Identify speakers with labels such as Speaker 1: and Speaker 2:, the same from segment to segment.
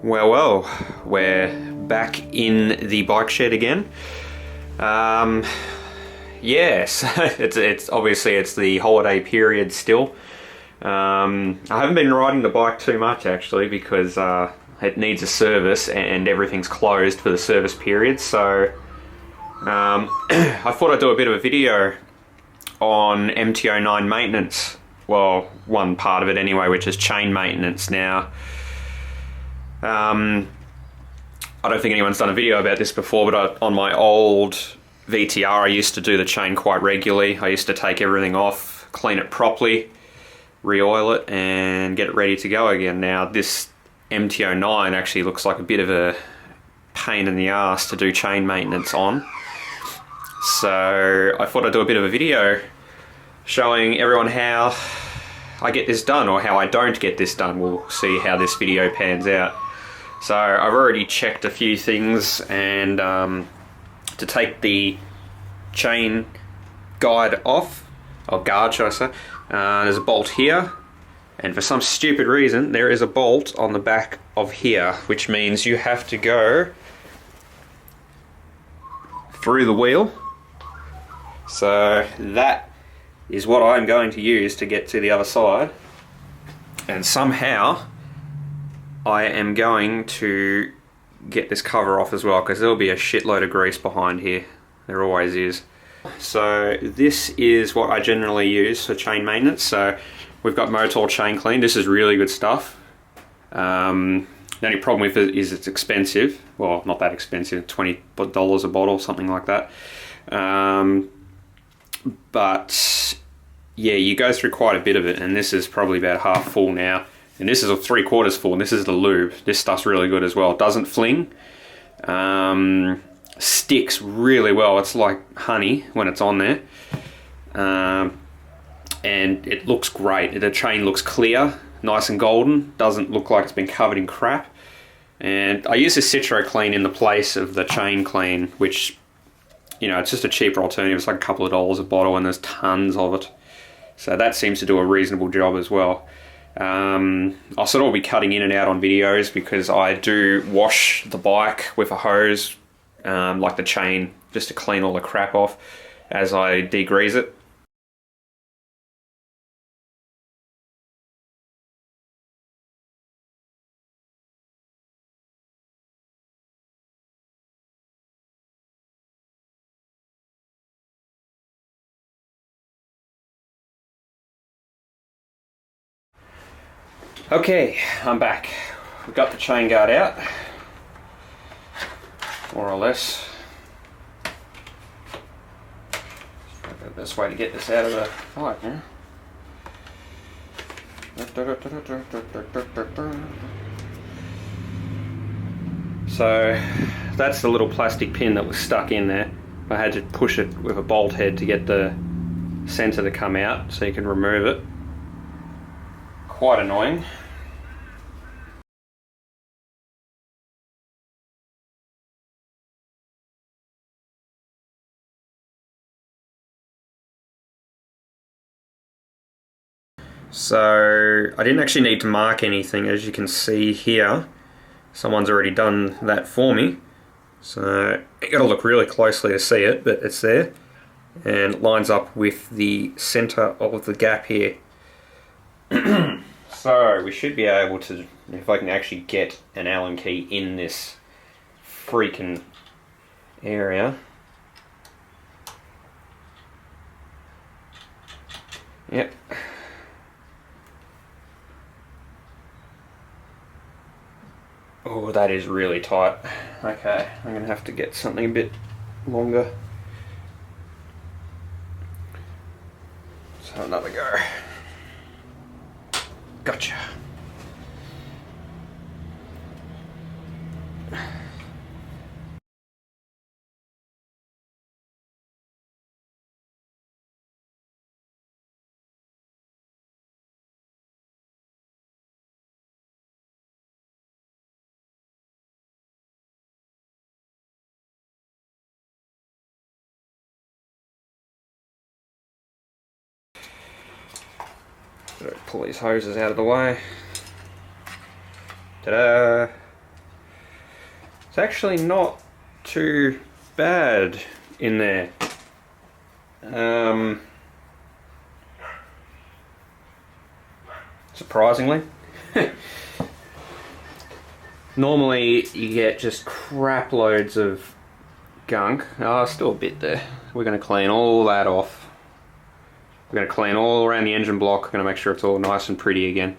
Speaker 1: Well, we're back in the bike shed again. Yes, it's obviously it's the holiday period still. I haven't been riding the bike too much actually because it needs a service and everything's closed for the service period. So I thought I'd do a bit of a video on MT-09 maintenance. Well, one part of it anyway, which is chain maintenance. Now, I don't think anyone's done a video about this before, but on my old VTR I used to do the chain quite regularly. I used to take everything off, clean it properly, re-oil it and get it ready to go again. Now this MT-09 actually looks like a bit of a pain in the ass to do chain maintenance on. So I thought I'd do a bit of a video showing everyone how I get this done, or how I don't get this done. We'll see how this video pans out. So I've already checked a few things, and to take the chain guide off, or guard should I say, there's a bolt here, and for some stupid reason there is a bolt on the back of here, which means you have to go through the wheel. So that is what I'm going to use to get to the other side, and somehow I am going to get this cover off as well, because there'll be a shitload of grease behind here. There always is. So this is what I generally use for chain maintenance. So we've got Motul Chain Clean. This is really good stuff. The only problem with it is it's expensive. Well, not that expensive, $20 a bottle, something like that. But yeah, you go through quite a bit of it, and this is probably about half full now. And this is a 3/4 full, and this is the lube. This stuff's really good as well. It doesn't fling. Sticks really well. It's like honey when it's on there. And it looks great. The chain looks clear, nice and golden. Doesn't look like it's been covered in crap. And I use this Citro Clean in the place of the Chain Clean, which, you know, it's just a cheaper alternative. It's like a couple of dollars a bottle, and there's tons of it. So that seems to do a reasonable job as well. I'll sort of be cutting in and out on videos because I do wash the bike with a hose, like the chain, just to clean all the crap off as I degrease it. Okay, I'm back. We've got the chain guard out, more or less. The best way to get this out of the pipe now. So that's the little plastic pin that was stuck in there. I had to push it with a bolt head to get the center to come out so you can remove it. Quite annoying. So I didn't actually need to mark anything, as you can see here. Someone's already done that for me. So you got to look really closely to see it, but it's there, and it lines up with the center of the gap here. So we should be able to, if I can actually get an Allen key in this freaking area. Yep. Oh, that is really tight. Okay, I'm gonna have to get something a bit longer. Let's have another go. Gotcha. Pull these hoses out of the way. Ta-da! It's actually not too bad in there. Surprisingly. Normally you get just crap loads of gunk. Oh, still a bit there. We're going to clean all that off. We're going to clean all around the engine block. We're going to make sure it's all nice and pretty again.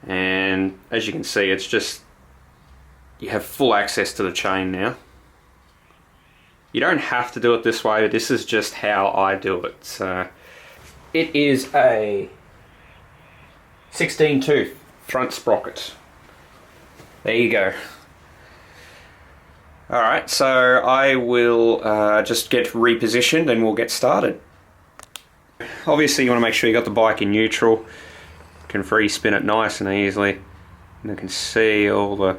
Speaker 1: And as you can see, it's just, you have full access to the chain now. You don't have to do it this way, but this is just how I do it. So it is a 16 tooth front sprocket. There you go. Alright, so I will just get repositioned and we'll get started. Obviously you want to make sure you got the bike in neutral. You can free spin it nice and easily. And you can see all the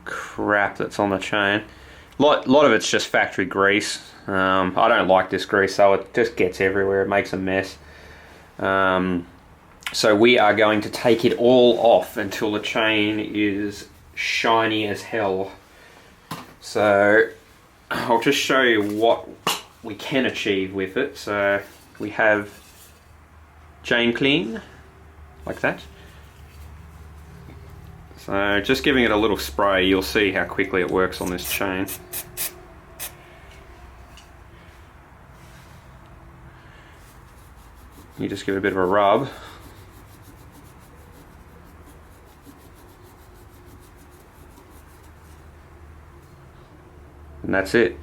Speaker 1: crap that's on the chain. Lot of it's just factory grease. I don't like this grease, so it just gets everywhere. It makes a mess. So we are going to take it all off until the chain is shiny as hell. So I'll just show you what we can achieve with it. So we have chain clean, like that. So just giving it a little spray, you'll see how quickly it works on this chain. You just give it a bit of a rub. And that's it.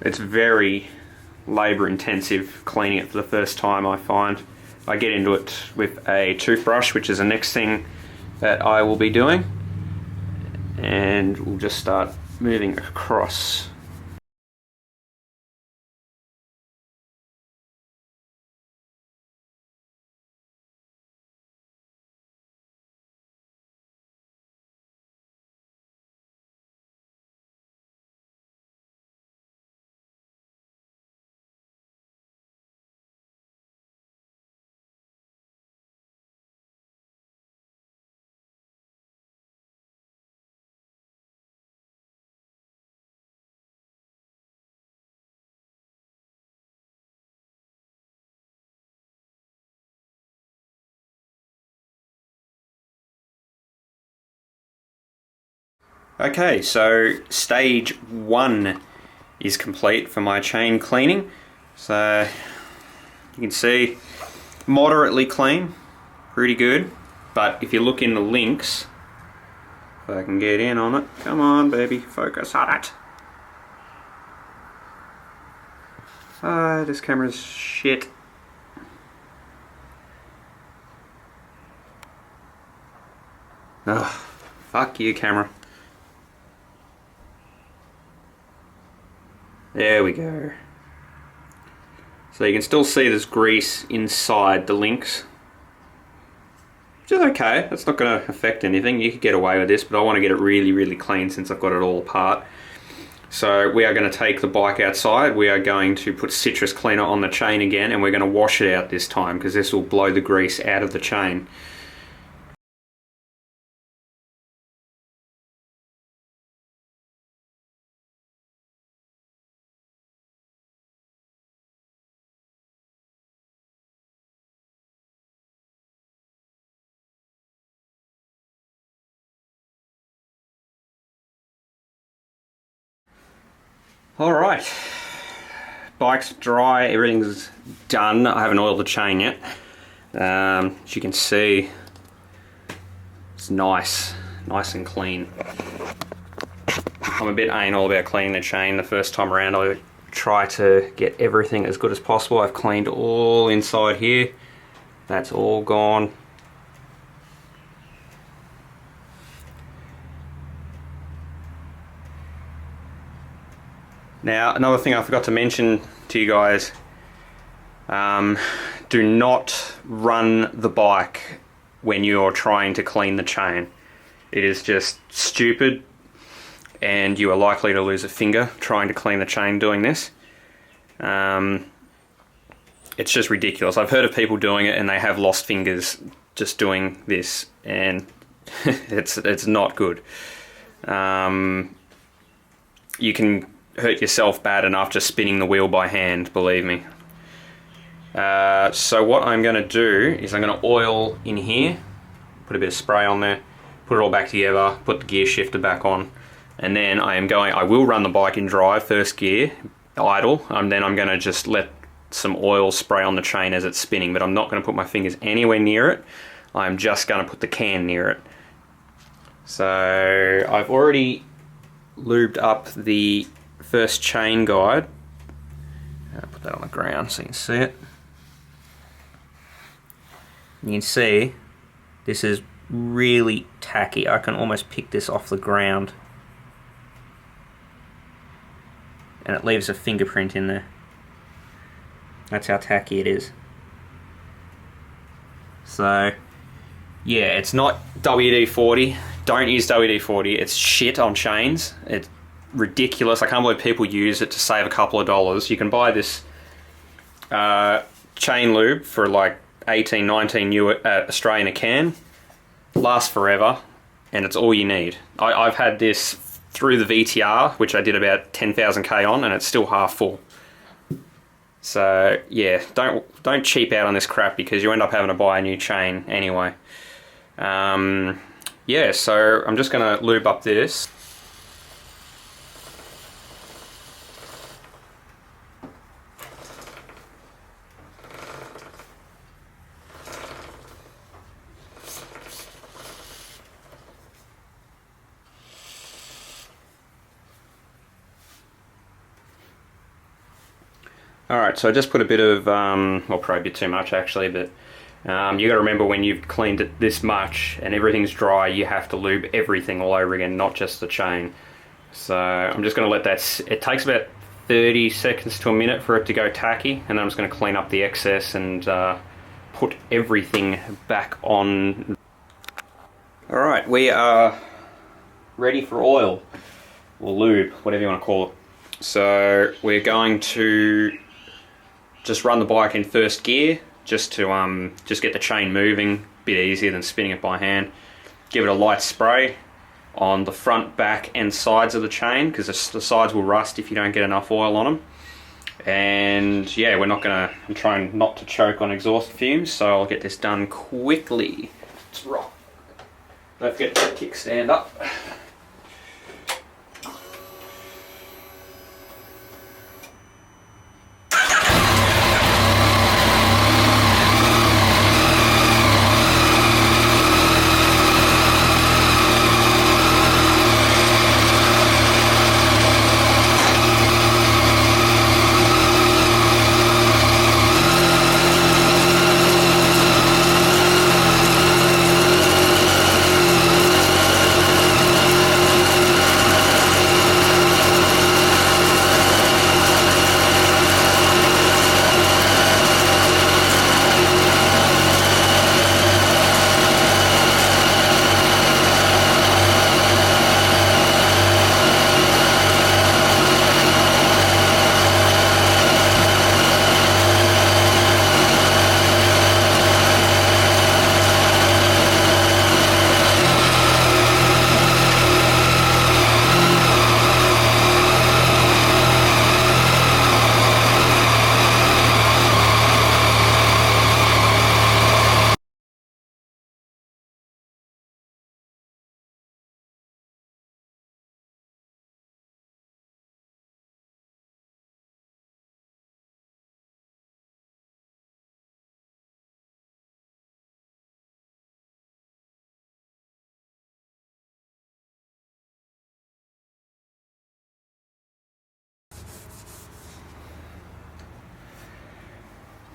Speaker 1: It's very labour intensive cleaning it for the first time, I find. I get into it with a toothbrush, which is the next thing that I will be doing. And we'll just start moving across. Okay, so stage 1 is complete for my chain cleaning. So you can see moderately clean, pretty good. But if you look in the links, if I can get in on it, come on baby, focus on it. This camera's shit. Ugh, fuck you, camera. There we go. So you can still see there's grease inside the links, which is okay. That's not going to affect anything. You could get away with this, but I want to get it really, really clean since I've got it all apart. So we are going to take the bike outside. We are going to put citrus cleaner on the chain again, and we're going to wash it out this time because this will blow the grease out of the chain. Alright, bike's dry, everything's done. I haven't oiled the chain yet. As you can see, it's nice and clean. I'm a bit anal about cleaning the chain the first time around. I try to get everything as good as possible. I've cleaned all inside here. That's all gone. Now, another thing I forgot to mention to you guys, do not run the bike when you're trying to clean the chain. It is just stupid, and you are likely to lose a finger trying to clean the chain doing this. It's just ridiculous. I've heard of people doing it and they have lost fingers just doing this, and it's not good. You can hurt yourself bad enough just spinning the wheel by hand, believe me. So what I'm going to do is I'm going to oil in here, put a bit of spray on there, put it all back together, put the gear shifter back on, and then I will run the bike in drive, first gear, idle, and then I'm going to just let some oil spray on the chain as it's spinning, but I'm not going to put my fingers anywhere near it. I'm just going to put the can near it. So I've already lubed up the first chain guide. I'll put that on the ground so you can see it. You can see this is really tacky. I can almost pick this off the ground, and it leaves a fingerprint in there. That's how tacky it is. So yeah, it's not WD-40. Don't use WD-40. It's shit on chains. It's ridiculous. I can't believe people use it to save a couple of dollars. You can buy this chain lube for like 18, 19 Australian a can. Lasts forever, and it's all you need. I've had this through the VTR, which I did about 10,000k on, and it's still half full. So yeah, don't cheap out on this crap, because you end up having to buy a new chain anyway. Yeah, so I'm just going to lube up this. Alright, so I just put a bit of, well, probably a bit too much actually, but you got to remember, when you've cleaned it this much and everything's dry, you have to lube everything all over again, not just the chain. So I'm just going to let that, it takes about 30 seconds to a minute for it to go tacky, and then I'm just going to clean up the excess and put everything back on. Alright, we are ready for oil, or lube, whatever you want to call it. So we're going to just run the bike in first gear, just to just get the chain moving, a bit easier than spinning it by hand. Give it a light spray on the front, back and sides of the chain, because the sides will rust if you don't get enough oil on them. And yeah, I'm trying not to choke on exhaust fumes, so I'll get this done quickly. Let's rock. Don't forget to kickstand up.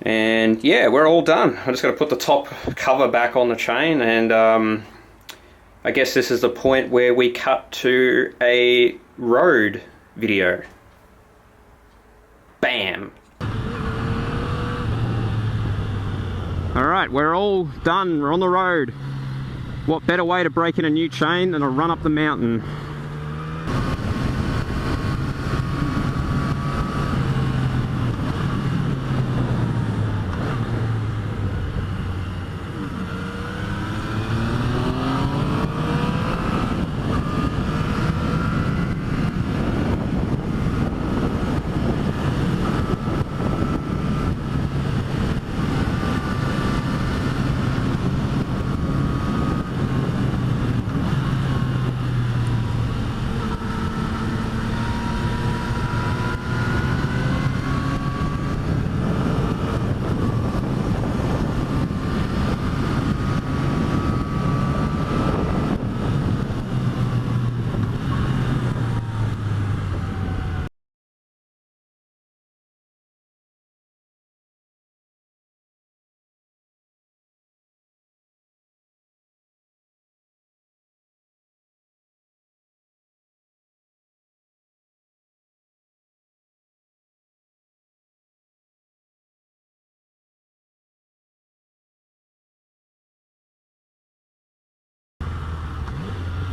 Speaker 1: And yeah, we're all done. I just got to put the top cover back on the chain, and I guess this is the point where we cut to a road video. Bam! Alright, we're all done. We're on the road. What better way to break in a new chain than to run up the mountain?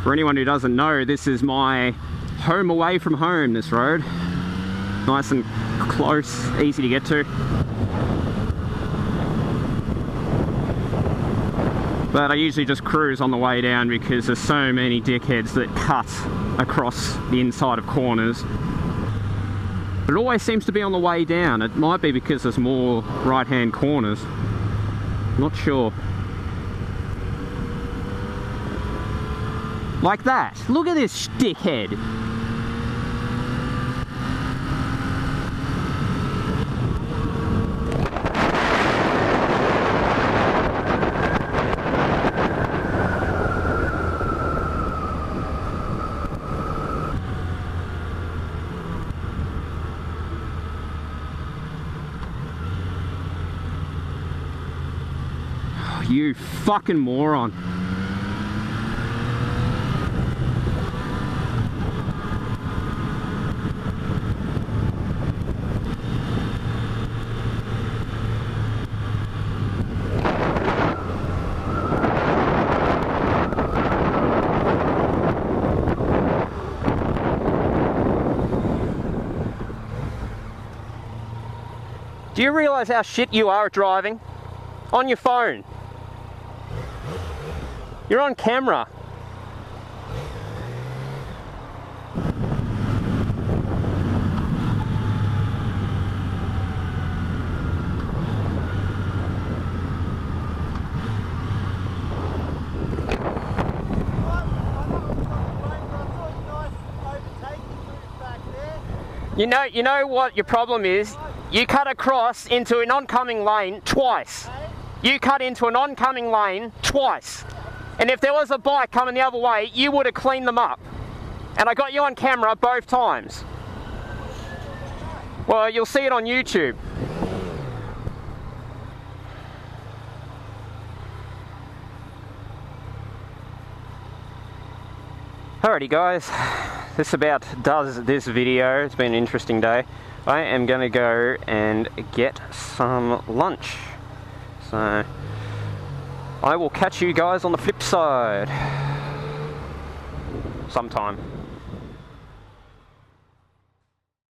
Speaker 1: For anyone who doesn't know, this is my home away from home, this road. Nice and close, easy to get to. But I usually just cruise on the way down because there's so many dickheads that cut across the inside of corners. But it always seems to be on the way down. It might be because there's more right-hand corners. Not sure. Like that. Look at this dickhead. You fucking moron. Do you realise how shit you are at driving? On your phone. You're on camera. You know what your problem is? You cut across into an oncoming lane twice. You cut into an oncoming lane twice. And if there was a bike coming the other way, you would have cleaned them up. And I got you on camera both times. Well, you'll see it on YouTube. Alrighty guys, this about does this video. It's been an interesting day. I am going to go and get some lunch. So I will catch you guys on the flip side sometime.